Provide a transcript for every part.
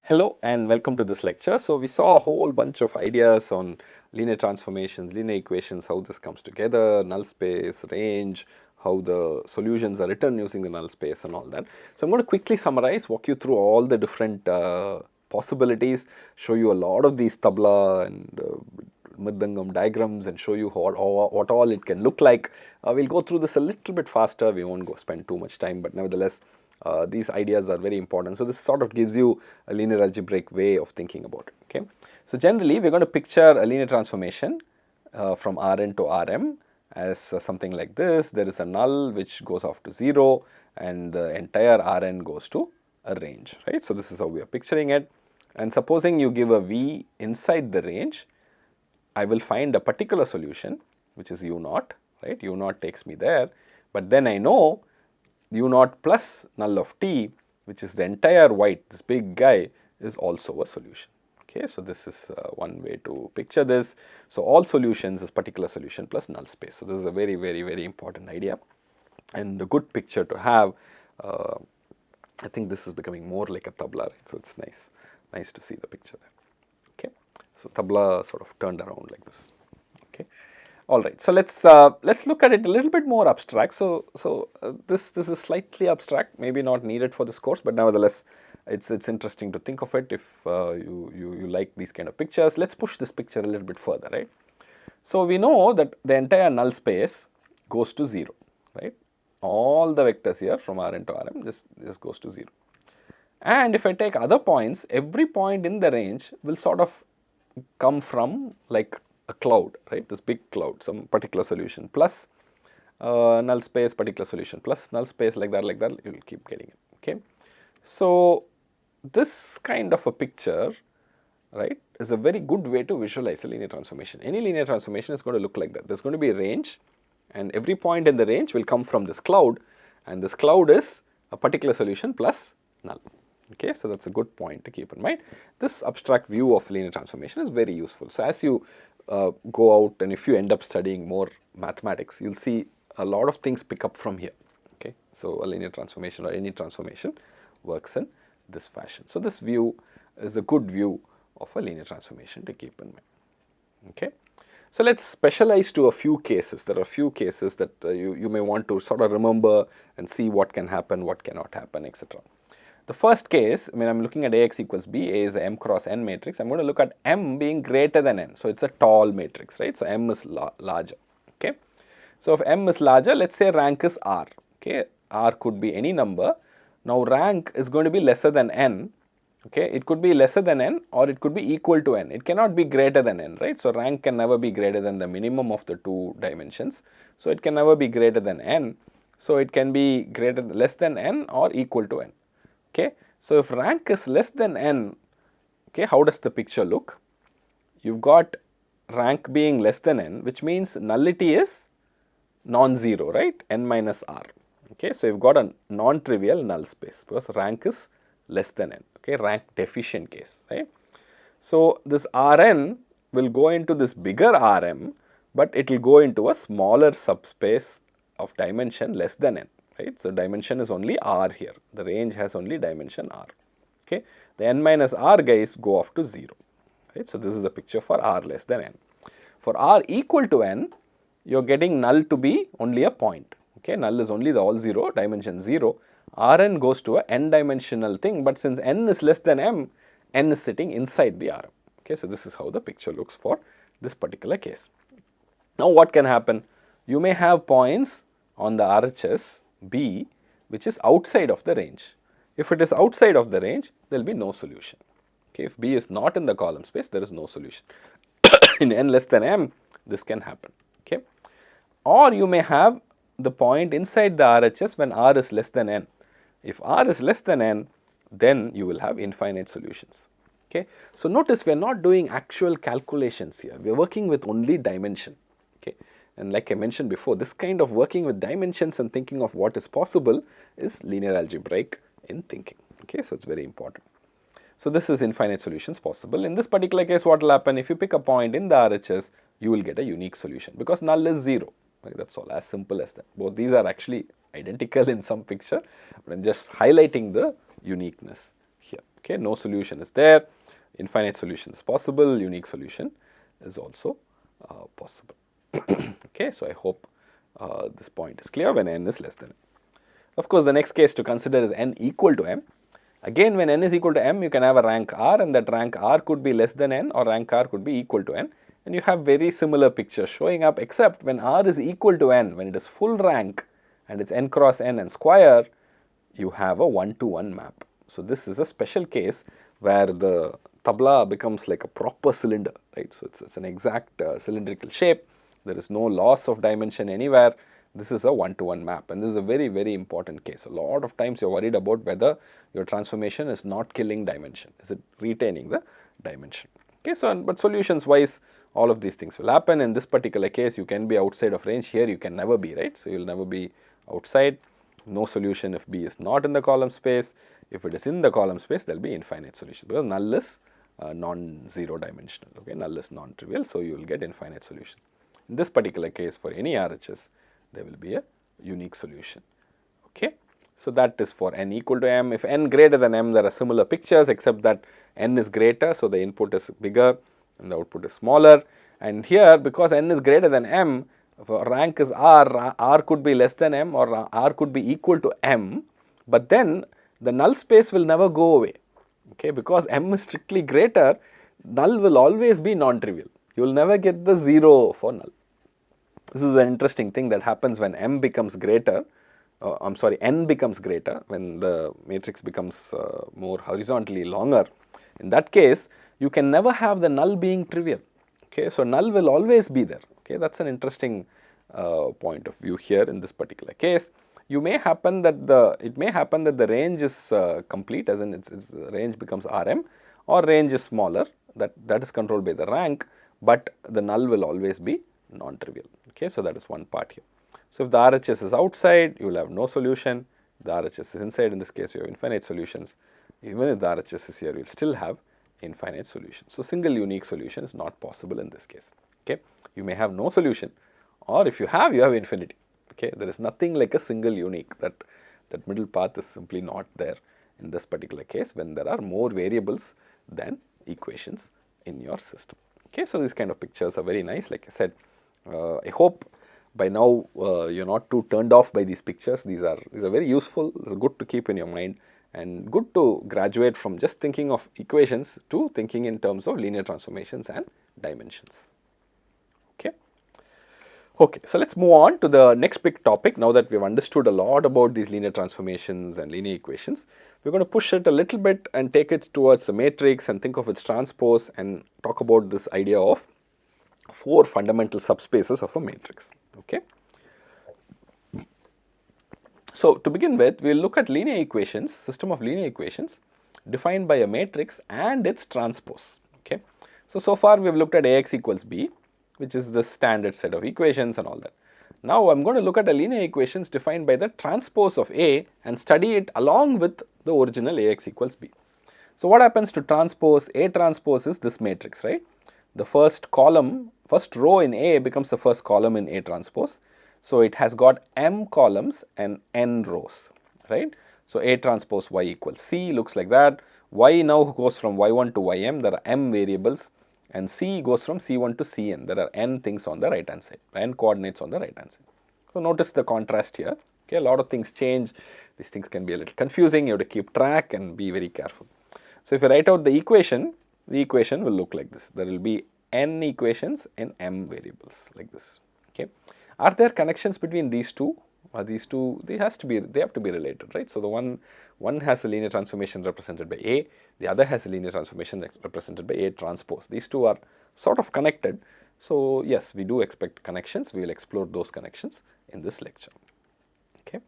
Hello and welcome to this lecture. So we saw a whole bunch of ideas on linear transformations, linear equations, how this comes together, null space, range, how the solutions are written using the null space and all that. So I'm going to quickly summarize, walk you through all the different possibilities, show you a lot of these tabla and Mridangam diagrams and show you what all it can look like. We'll go through this a little bit faster. We won't go spend too much time, but nevertheless, these ideas are very important. So this sort of gives you a linear algebraic way of thinking about it. Okay. So generally, we're going to picture a linear transformation from Rn to Rm as something like this. There is a null which goes off to 0, and the entire Rn goes to a range, right? So this is how we are picturing it. And supposing you give a v inside the range, I will find a particular solution which is u0, right? u0 takes me there, but then I know u0 plus null of t, which is the entire white, this big guy, is also a solution. Okay, so this is one way to picture this. So all solutions is particular solution plus null space. So this is a very, very, very important idea and a good picture to have. I think this is becoming more like a tabla, right? So it's nice to see the picture there. Okay, so tabla sort of turned around like this. Okay. All right, so let's look at it a little bit more abstract. So this is slightly abstract, maybe not needed for this course, but nevertheless, it's interesting to think of it if you like these kind of pictures. Let's push this picture a little bit further, right? So we know that the entire null space goes to 0, right? All the vectors here from Rn to Rm this goes to 0. And if I take other points, every point in the range will sort of come from like a cloud, right? This big cloud, some particular solution plus null space, particular solution plus null space, like that, you will keep getting it. Okay. So this kind of a picture, right, is a very good way to visualize a linear transformation. Any linear transformation is going to look like that. There's going to be a range, and every point in the range will come from this cloud, and this cloud is a particular solution plus null. Okay, so that's a good point to keep in mind. This abstract view of linear transformation is very useful. So as you go out and if you end up studying more mathematics, you'll see a lot of things pick up from here. Okay, so a linear transformation or any transformation works in this fashion. So this view is a good view of a linear transformation to keep in mind. Okay. So let's specialize to a few cases. There are a few cases that you may want to sort of remember and see what can happen, what cannot happen, etc. The first case, I mean, I'm looking at Ax equals B, A is a M cross N matrix. I'm going to look at M being greater than N. So it's a tall matrix, right? So M is larger. Okay. So if M is larger, let's say rank is R. Okay. R could be any number. Now rank is going to be lesser than N. Okay. It could be lesser than N or it could be equal to N. It cannot be greater than N, right? So rank can never be greater than the minimum of the two dimensions. So it can never be greater than N. So it can be less than N or equal to N. Okay. So if rank is less than N, okay, how does the picture look? You've got rank being less than N, which means nullity is non-zero, right? N minus R. Okay. So you've got a non-trivial null space because rank is less than N. Okay. Rank deficient case, right? So this Rn will go into this bigger Rm, but it will go into a smaller subspace of dimension less than N. Right. So dimension is only R here. The range has only dimension R. Okay. The N minus R guys go off to 0. Right. So this is the picture for R less than N. For R equal to N, you're getting null to be only a point. Okay. Null is only the all 0, dimension 0. Rn goes to a n dimensional thing, but since n is less than m, n is sitting inside the Rm. Okay. So this is how the picture looks for this particular case. Now what can happen? You may have points on the RHS B which is outside of the range. If it is outside of the range, there will be no solution. Okay, if B is not in the column space, there is no solution. In n less than m, this can happen. Okay, or you may have the point inside the RHS when R is less than n. If R is less than n, then you will have infinite solutions. Okay, so notice we are not doing actual calculations here. We are working with only dimension. Okay. And like I mentioned before, this kind of working with dimensions and thinking of what is possible is linear algebraic in thinking. Okay, so it's very important. So this is infinite solutions possible. In this particular case, what will happen? If you pick a point in the RHS, you will get a unique solution because null is 0. Right, that's all, as simple as that. Both these are actually identical in some picture, but I'm just highlighting the uniqueness here. Okay, no solution is there, infinite solution is possible, unique solution is also possible. Okay, so I hope this point is clear when n is less than m. Of course, the next case to consider is n equal to m. Again, when n is equal to m, you can have a rank r, and that rank r could be less than n, or rank r could be equal to n, and you have very similar pictures showing up, except when r is equal to n, when it is full rank and it's n cross n and square, you have a 1-to-1 map. So this is a special case where the tabla becomes like a proper cylinder, right? So it's an exact cylindrical shape. There is no loss of dimension anywhere. This is a 1-to-1 map, and this is a very, very important case. A lot of times you're worried about whether your transformation is not killing dimension. Is it retaining the dimension? Okay, so but solutions wise, all of these things will happen. In this particular case, you can be outside of range. Here you can never be, right? So you'll never be outside. No solution if B is not in the column space. If it is in the column space, there will be infinite solution, because null is non-zero dimensional. Okay, null is non-trivial, so you will get infinite solution. In this particular case, for any RHS, there will be a unique solution. Okay, so that is for n equal to m. If n greater than m, there are similar pictures, except that n is greater, so the input is bigger and the output is smaller. And here, because n is greater than m, if rank is r could be less than m, or r could be equal to m, but then the null space will never go away. Okay, because m is strictly greater, null will always be non-trivial. You will never get the 0 for null. This is an interesting thing that happens when m becomes greater, n becomes greater, when the matrix becomes more horizontally longer. In that case, you can never have the null being trivial. Okay, so null will always be there. Okay, that's an interesting point of view here in this particular case. It may happen that the range is complete, as in its range becomes Rm, or range is smaller, that is controlled by the rank, but the null will always be non-trivial. Okay, so that is one part here. So if the RHS is outside, you will have no solution. If the RHS is inside, in this case you have infinite solutions. Even if the RHS is here, you will still have infinite solutions. So single unique solution is not possible in this case. Okay, you may have no solution, or if you have infinity. Okay, there is nothing like a single unique. That middle path is simply not there in this particular case when there are more variables than equations in your system. Okay, so these kind of pictures are very nice. Like I said, I hope by now you're not too turned off by these pictures. These are very useful. It's good to keep in your mind, and good to graduate from just thinking of equations to thinking in terms of linear transformations and dimensions. Okay, so let's move on to the next big topic. Now that we've understood a lot about these linear transformations and linear equations, we're going to push it a little bit and take it towards the matrix and think of its transpose and talk about this idea of 4 fundamental subspaces of a matrix. Okay. So to begin with, we'll look at linear equations, system of linear equations defined by a matrix and its transpose. Okay. So far we've looked at Ax equals b, which is the standard set of equations and all that. Now I'm going to look at a linear equations defined by the transpose of A and study it along with the original Ax equals b. So what happens to transpose? A transpose is this matrix, right? The first row in A becomes the first column in A transpose. So it has got m columns and n rows, right? So A transpose y equals c looks like that. Y now goes from y1 to ym. There are m variables. And C goes from C1 to Cn. There are n things on the right hand side, n coordinates on the right hand side. So notice the contrast here. Okay, a lot of things change. These things can be a little confusing. You have to keep track and be very careful. So if you write out the equation will look like this. There will be n equations in m variables like this. Okay, are there connections between these two? These two, they have to be related, right? So the one has a linear transformation represented by A, the other has a linear transformation represented by A transpose. These two are sort of connected. So yes, we do expect connections. We will explore those connections in this lecture. Okay.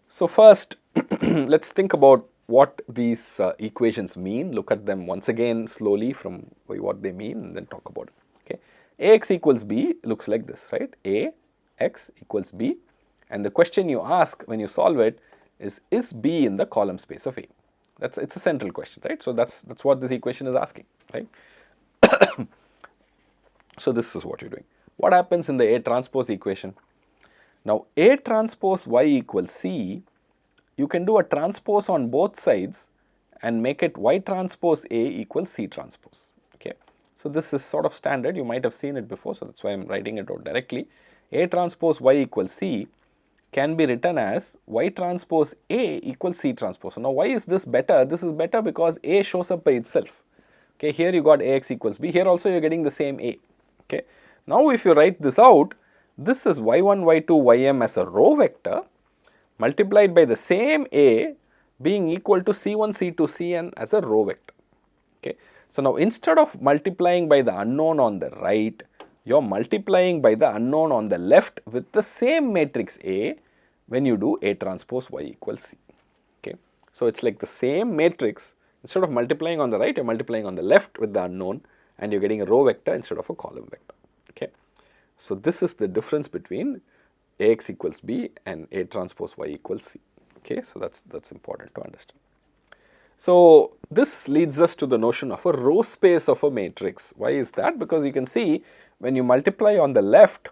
So first, let's think about what these equations mean. Look at them once again slowly from what they mean, and then talk about it. Okay. Ax equals b looks like this, right? Ax equals b. And the question you ask when you solve it is B in the column space of A? It's a central question, right? So that's what this equation is asking, right? So this is what you're doing. What happens in the A transpose equation? Now A transpose y equals C, you can do a transpose on both sides and make it Y transpose A equals C transpose. Okay. So this is sort of standard, you might have seen it before, so that's why I am writing it out directly. A transpose Y equals C can be written as Y transpose A equals C transpose. So now why is this better? This is better because A shows up by itself. Okay, here you got AX equals B, here also you are getting the same A. Okay. Now if you write this out, this is Y1, Y2, Ym as a row vector multiplied by the same A being equal to C1, C2, Cn as a row vector. Okay. So now instead of multiplying by the unknown on the right, you are multiplying by the unknown on the left with the same matrix A when you do A transpose Y equals C. Okay. So it's like the same matrix, instead of multiplying on the right, you are multiplying on the left with the unknown and you are getting a row vector instead of a column vector. Okay. So this is the difference between Ax equals B and A transpose Y equals C. Okay. So that's important to understand. So this leads us to the notion of a row space of a matrix. Why is that? Because you can see when you multiply on the left,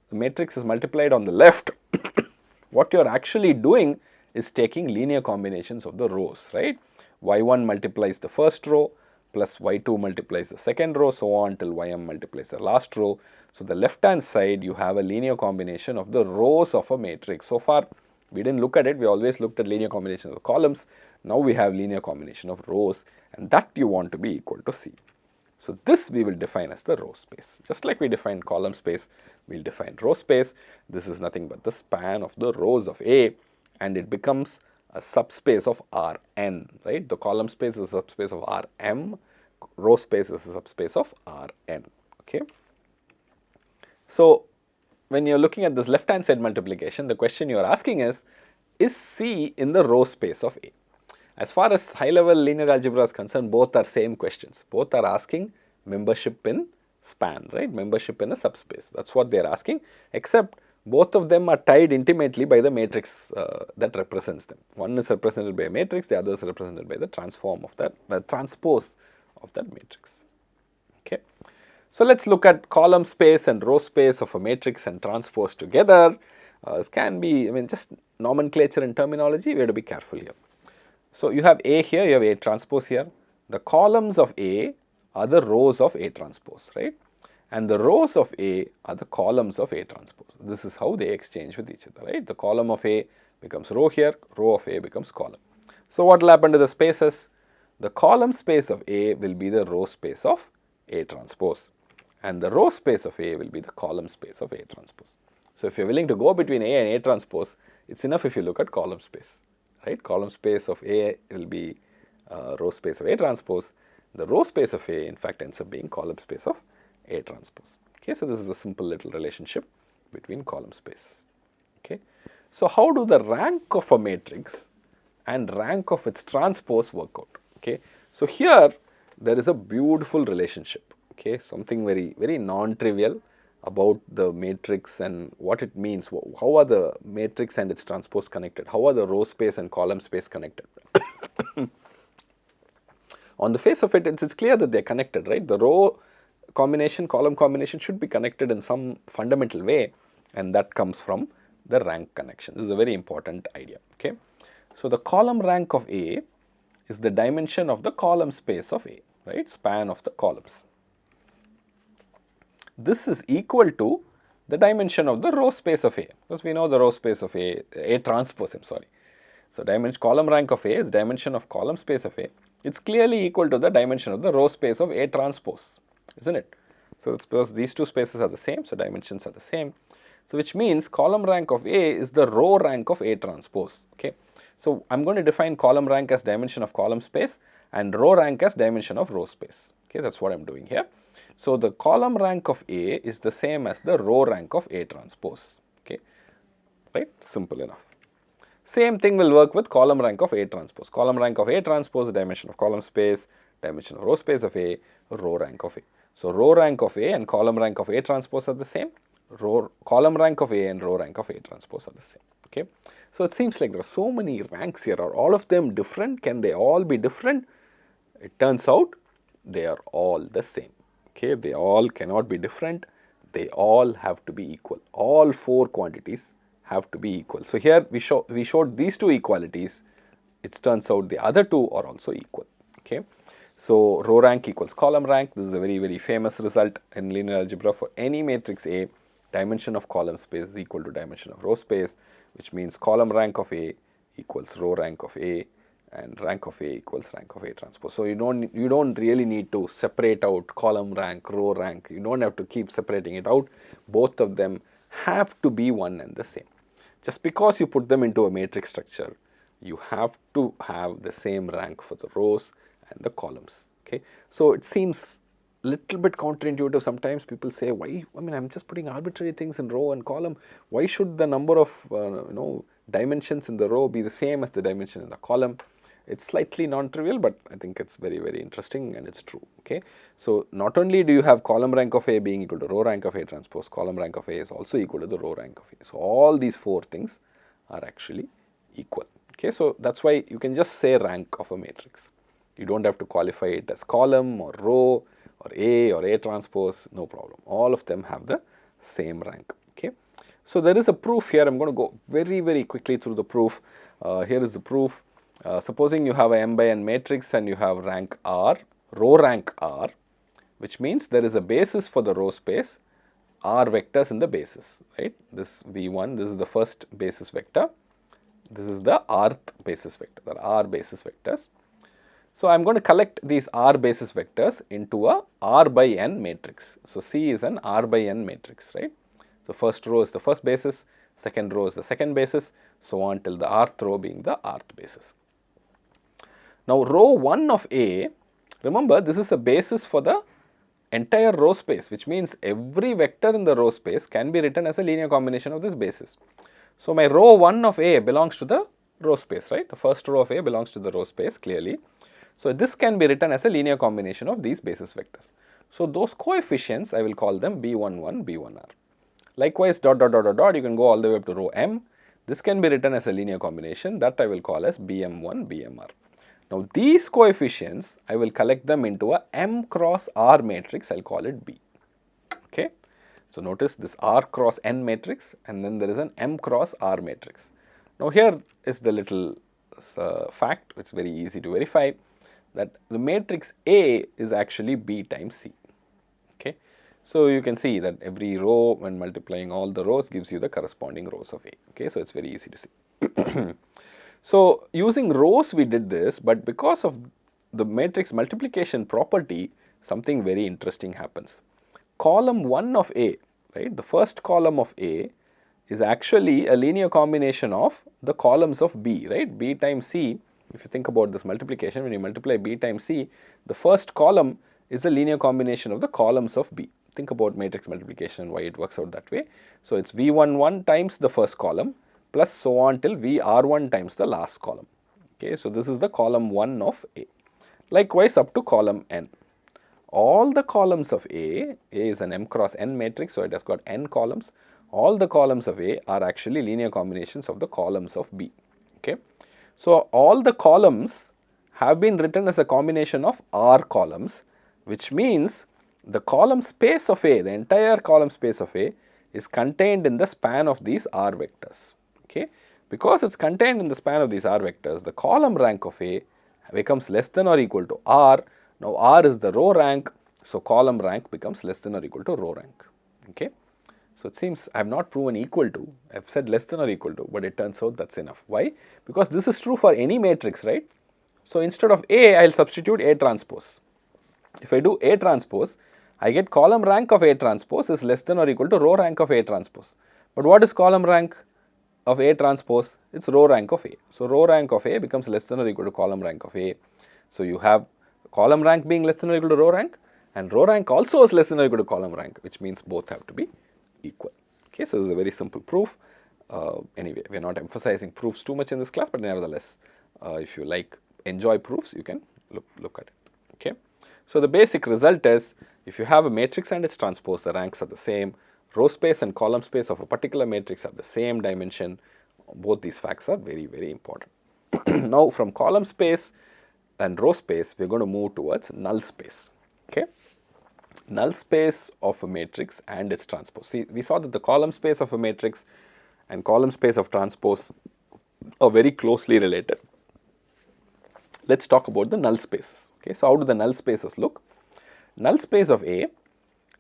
the matrix is multiplied on the left, what you are actually doing is taking linear combinations of the rows, right? Y1 multiplies the first row plus Y2 multiplies the second row, so on till Ym multiplies the last row. So the left hand side you have a linear combination of the rows of a matrix. So far we didn't look at it, we always looked at linear combinations of columns. Now we have linear combination of rows, and that you want to be equal to C. So this we will define as the row space. Just like we defined column space, we will define row space. This is nothing but the span of the rows of A, and it becomes a subspace of Rn, right? The column space is a subspace of Rm, row space is a subspace of Rn, okay? So when you are looking at this left hand side multiplication, the question you are asking is C in the row space of A? As far as high level linear algebra is concerned, both are same questions. Both are asking membership in span, right? Membership in a subspace. That's what they are asking, except both of them are tied intimately by the matrix that represents them. One is represented by a matrix, the other is represented by the transform of that, the transpose of that matrix. Okay. So let's look at column space and row space of a matrix and transpose together. This can be, just nomenclature and terminology, we have to be careful here. So you have A here, you have A transpose here. The columns of A are the rows of A transpose, right? And the rows of A are the columns of A transpose. This is how they exchange with each other, right? The column of A becomes row here, row of A becomes column. So what will happen to the spaces? The column space of A will be the row space of A transpose, and the row space of A will be the column space of A transpose. So if you are willing to go between A and A transpose, it's enough if you look at column space, right? Column space of A will be row space of A transpose. The row space of A in fact ends up being column space of A transpose. Okay, so this is a simple little relationship between column space. Okay, so how do the rank of a matrix and rank of its transpose work out? Okay, so here there is a beautiful relationship. Okay, something very non-trivial about the matrix and what it means. How are the matrix and its transpose connected? How are the row space and column space connected? On the face of it, it's clear that they're connected, right? The row combination, column combination should be connected in some fundamental way, and that comes from the rank connection. This is a very important idea, okay? So the column rank of A is the dimension of the column space of A, right? Span of the columns. This is equal to the dimension of the row space of A, because we know the row space of A transpose, I'm sorry. So dimension column rank of A is dimension of column space of A. It's clearly equal to the dimension of the row space of A transpose, isn't it? So it's because these two spaces are the same, so dimensions are the same. So which means column rank of A is the row rank of A transpose, okay? So I'm going to define column rank as dimension of column space and row rank as dimension of row space, okay? That's what I'm doing here. So the column rank of A is the same as the row rank of A transpose, okay? Right? Simple enough. Same thing will work with column rank of A transpose. Column rank of A transpose, dimension of column space, dimension of row space of A, row rank of A. So row rank of A and column rank of A transpose are the same. Column rank of A and row rank of A transpose are the same. Okay. So it seems like there are so many ranks here. Are all of them different? Can they all be different? It turns out they are all the same. Okay. They all cannot be different. They all have to be equal. All four quantities have to be equal. So here we showed these two equalities it turns out the other two are also equal. Okay, so row rank equals column rank. This is a very famous result in linear algebra. For any matrix A, dimension of column space is equal to dimension of row space, which means column rank of A equals row rank of A, and rank of A equals rank of A transpose. So you don't really need to separate out column rank, row rank. You don't have to keep separating it out. Both of them have to be one and the same. Just because you put them into a matrix structure, you have to have the same rank for the rows and the columns. Okay, so it seems little bit counterintuitive. Sometimes people say, why, I mean, I'm just putting arbitrary things in row and column. Why should the number of dimensions in the row be the same as the dimension in the column? It's slightly non-trivial, but I think it's very interesting, and it's true. Okay, so not only do you have column rank of A being equal to row rank of A transpose, column rank of A is also equal to the row rank of A. So all these four things are actually equal. Okay, so that's why you can just say rank of a matrix. You don't have to qualify it as column or row or A transpose, no problem. All of them have the same rank. Okay, so there is a proof here. I'm going to go very quickly through the proof. Here is the proof. Supposing you have a m by n matrix and you have rank R, row rank R, which means there is a basis for the row space, R vectors in the basis, right? This V1, this is the first basis vector. This is the rth basis vector, there are R basis vectors. So I'm going to collect these R basis vectors into a R by n matrix. So C is an R by n matrix, right? So first row is the first basis, second row is the second basis, so on till the rth row being the rth basis. Now row 1 of A, remember this is a basis for the entire row space, which means every vector in the row space can be written as a linear combination of this basis. So my row 1 of A belongs to the row space, right? The first row of A belongs to the row space clearly. So this can be written as a linear combination of these basis vectors. So those coefficients, I will call them B11, B1R. Likewise, dot, you can go all the way up to row M. This can be written as a linear combination, that I will call as BM1, BMR. Now these coefficients, I will collect them into a M cross R matrix, I'll call it B. Okay. So notice this R cross N matrix, and then there is an M cross R matrix. Now here is the little fact, it's very easy to verify, that the matrix A is actually B times C. Okay. So you can see that every row, when multiplying all the rows, gives you the corresponding rows of A. Okay, so it's very easy to see. So using rows we did this, but because of the matrix multiplication property, something very interesting happens. Column 1 of A, right, the first column of A is actually a linear combination of the columns of B, right, B times C. If you think about this multiplication, when you multiply B times C, the first column is a linear combination of the columns of B. Think about matrix multiplication, why it works out that way. So it's V11 times the first column plus so on till VR1 times the last column. Okay, so this is the column 1 of A. Likewise up to column N. All the columns of A is an M cross N matrix, so it has got N columns. All the columns of A are actually linear combinations of the columns of B. Okay, so all the columns have been written as a combination of R columns, which means the column space of A, the entire column space of A, is contained in the span of these R vectors. Okay, because it's contained in the span of these R vectors, the column rank of A becomes less than or equal to R. Now R is the row rank, so column rank becomes less than or equal to row rank. Okay, so it seems I have not proven equal to, I have said less than or equal to, but it turns out that's enough. Why? Because this is true for any matrix, right? So instead of A, I will substitute A transpose. If I do A transpose, I get column rank of A transpose is less than or equal to row rank of A transpose. But what is column rank of A transpose? It's row rank of A. So row rank of A becomes less than or equal to column rank of A. So you have column rank being less than or equal to row rank, and row rank also is less than or equal to column rank, which means both have to be equal. Okay, so this is a very simple proof. Anyway, we are not emphasizing proofs too much in this class, but nevertheless, if you enjoy proofs, you can look at it. Okay, so the basic result is, if you have a matrix and its transpose, the ranks are the same. Row space and column space of a particular matrix have the same dimension. Both these facts are very important. Now from column space and row space, we are going to move towards null space. Okay, null space of a matrix and its transpose. See, we saw that the column space of a matrix and column space of transpose are very closely related. Let's talk about the null spaces. Okay, so how do the null spaces look? Null space of A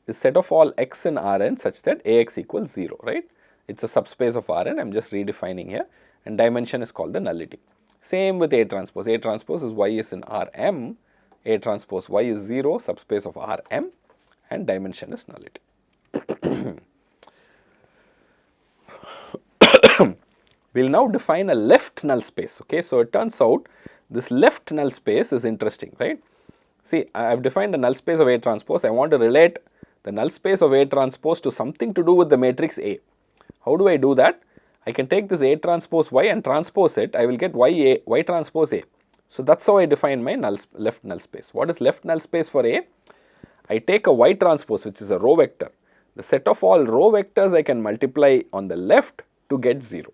is set of all x in Rn such that Ax equals 0, right? It's a subspace of Rn, I am just redefining here, and dimension is called the nullity. Same with A transpose. A transpose is y is in Rm, A transpose y is 0, subspace of Rm, and dimension is nullity. We will now define a left null space. Okay, so it turns out this left null space is interesting, right? See, I have defined a null space of A transpose. I want to relate the null space of A transpose to something to do with the matrix A. How do I do that? I can take this A transpose y and transpose it. I will get y transpose A. So that's how I define my left null space. What is left null space for A? I take a y transpose, which is a row vector. The set of all row vectors I can multiply on the left to get 0.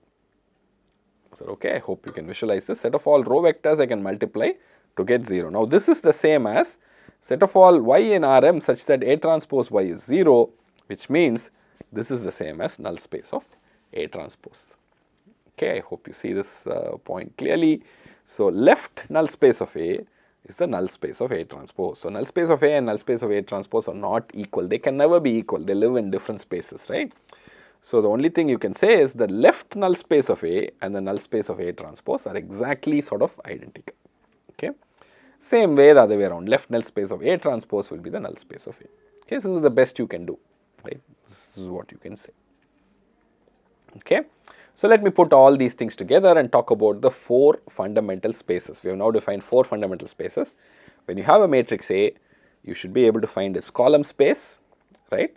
So, okay, I hope you can visualize this. Set of all row vectors I can multiply to get 0. Now, this is the same as set of all y in Rm such that A transpose y is 0, which means this is the same as null space of A transpose. Okay, I hope you see this point clearly. So, left null space of A is the null space of A transpose. So, null space of A and null space of A transpose are not equal. They can never be equal. They live in different spaces, right? So, the only thing you can say is the left null space of A and the null space of A transpose are exactly sort of identical. Okay. Same way the other way around, left null space of A transpose will be the null space of A. Okay, so this is the best you can do, right? This is what you can say. Okay. So, let me put all these things together and talk about the 4 fundamental spaces. We have now defined 4 fundamental spaces. When you have a matrix A, you should be able to find its column space, right?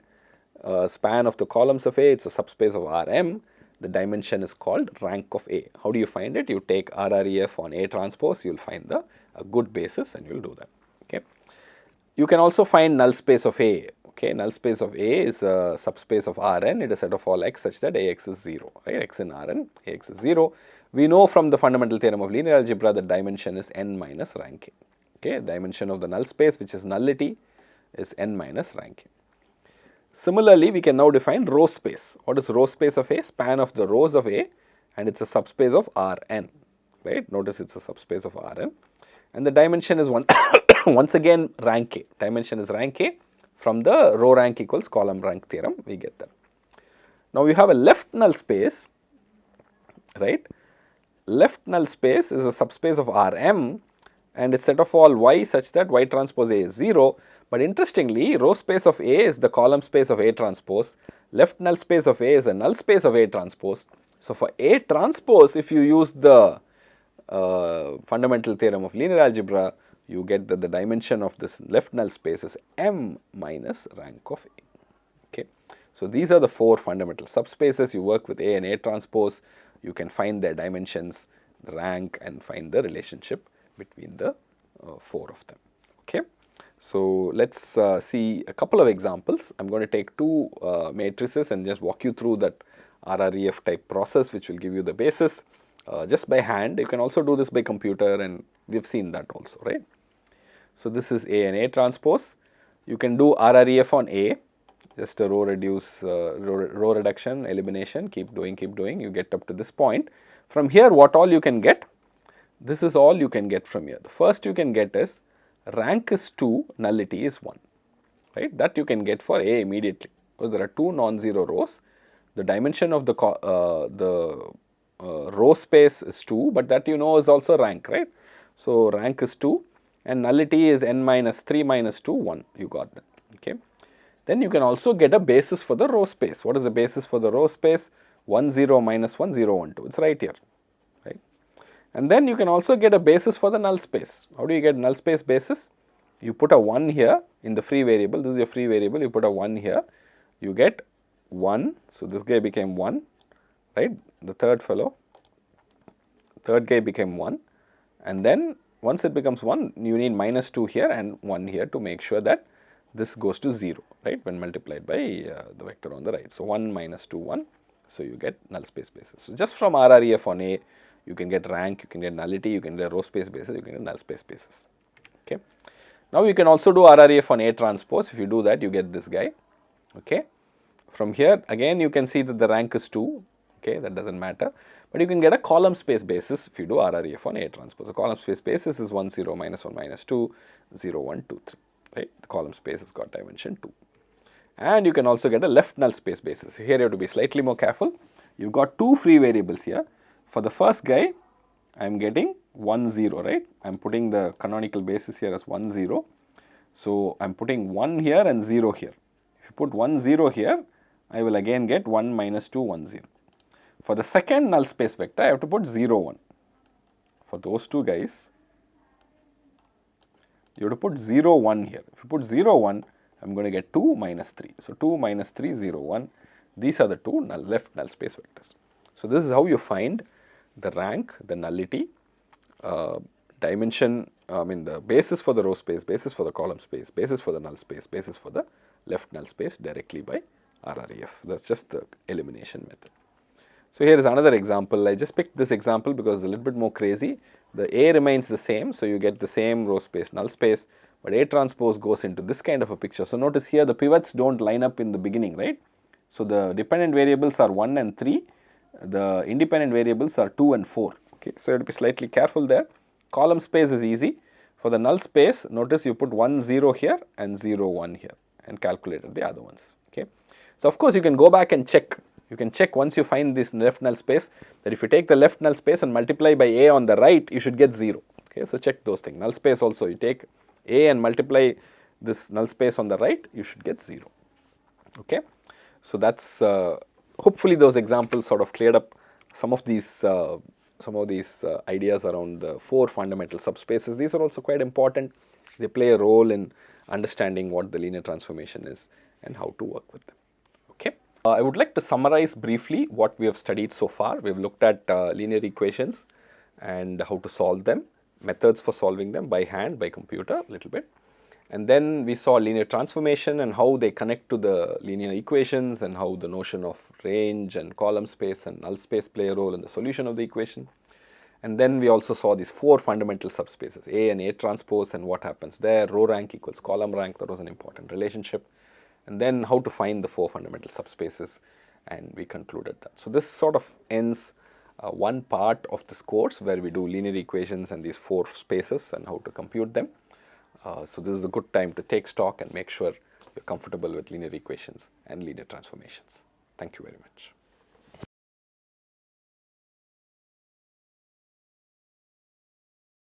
Span of the columns of A, it's a subspace of Rm. The dimension is called rank of A. How do you find it? You take RREF on A transpose, you will find a good basis and you will do that. Okay. You can also find null space of A. Okay, null space of A is a subspace of Rn. It is a set of all x such that Ax is 0. Right? X in Rn, Ax is 0. We know from the fundamental theorem of linear algebra that dimension is n minus rank A. Okay, dimension of the null space, which is nullity, is n minus rank A. Similarly, we can now define row space. What is row space of A? Span of the rows of A, and it's a subspace of Rn, right? Notice it's a subspace of Rn, and the dimension is once again rank A. Dimension is rank A. From the row rank equals column rank theorem, we get that. Now you have a left null space, right? Left null space is a subspace of Rm, and it's set of all y such that y transpose A is 0. But interestingly, row space of A is the column space of A transpose, left null space of A is a null space of A transpose. So, for A transpose, if you use the fundamental theorem of linear algebra, you get that the dimension of this left null space is m minus rank of A. Okay. So, these are the 4 fundamental subspaces. You work with A and A transpose, you can find their dimensions, the rank, and find the relationship between the 4 of them. Okay. So, let us see a couple of examples. I am going to take 2 matrices and just walk you through that RREF type process, which will give you the basis just by hand. You can also do this by computer, and we have seen that also, right. So, this is A and A transpose. You can do RREF on A, just a row reduction, elimination, keep doing, you get up to this point. From here, what all you can get? This is all you can get from here. The first you can get is rank is 2, nullity is 1, right. That you can get for A immediately, because there are 2 non-zero rows. The dimension of the row space is 2, but that you know is also rank, right. So, rank is 2 and nullity is n minus 3 minus 2, 1, you got that. Okay. Then you can also get a basis for the row space. What is the basis for the row space? 1 0 minus 1 0 1 2, it is right here. And then you can also get a basis for the null space. How do you get null space basis? You put a 1 here in the free variable, this is your free variable, you put a 1 here, you get 1, so this guy became 1, right, the third guy became 1, and then once it becomes 1, you need minus 2 here and 1 here to make sure that this goes to 0, right, when multiplied by the vector on the right. So, 1 minus 2, 1, so you get null space basis. So, just from RREF on A, you can get rank, you can get nullity, you can get row space basis, you can get null space basis. Okay. Now, you can also do RREF on A transpose. If you do that, you get this guy. Okay. From here, again, you can see that the rank is 2. okay, that doesn't matter. But you can get a column space basis if you do RREF on A transpose. The column space basis is 1, 0, minus 1, minus 2, 0, 1, 2, 3, right? The column space has got dimension 2. And you can also get a left null space basis. Here you have to be slightly more careful. You've got two free variables here. For the first guy, I am getting 1, 0, right? I am putting the canonical basis here as 1, 0. So I am putting 1 here and 0 here. If you put 1, 0 here, I will again get 1, minus 2, 1, 0. For the second null space vector, I have to put 0, 1. For those two guys, you have to put 0, 1 here. If you put 0, 1, I am going to get 2, minus 3. So 2, minus 3, 0, 1. These are the two left null space vectors. So this is how you find the rank, the nullity, dimension, the basis for the row space, basis for the column space, basis for the null space, basis for the left null space directly by RREF. That's just the elimination method. So here is another example. I just picked this example because it's a little bit more crazy. The A remains the same, so you get the same row space, null space, but A transpose goes into this kind of a picture. So notice here the pivots don't line up in the beginning, right? So the dependent variables are 1 and 3, the independent variables are 2 and 4. Okay, so you have to be slightly careful there. Column space is easy. For the null space, notice you put 1, 0 here and 0, 1 here and calculated the other ones. Okay, so of course you can go back and check. You can check once you find this left null space that if you take the left null space and multiply by A on the right, you should get 0. Okay, so check those things. Null space also, you take A and multiply this null space on the right, you should get 0. Okay, so that's hopefully those examples sort of cleared up some of these ideas around the 4 fundamental subspaces. These are also quite important. They play a role in understanding what the linear transformation is and how to work with them. Okay. I would like to summarize briefly what we have studied so far. We have looked at linear equations and how to solve them, methods for solving them by hand, by computer a little bit. And then we saw linear transformation and how they connect to the linear equations and how the notion of range and column space and null space play a role in the solution of the equation. And then we also saw these 4 fundamental subspaces, A and A transpose and what happens there, row rank equals column rank, that was an important relationship. And then how to find the 4 fundamental subspaces, and we concluded that. So this sort of ends one part of this course where we do linear equations and these 4 spaces and how to compute them. So this is a good time to take stock and make sure you're comfortable with linear equations and linear transformations. Thank you very much.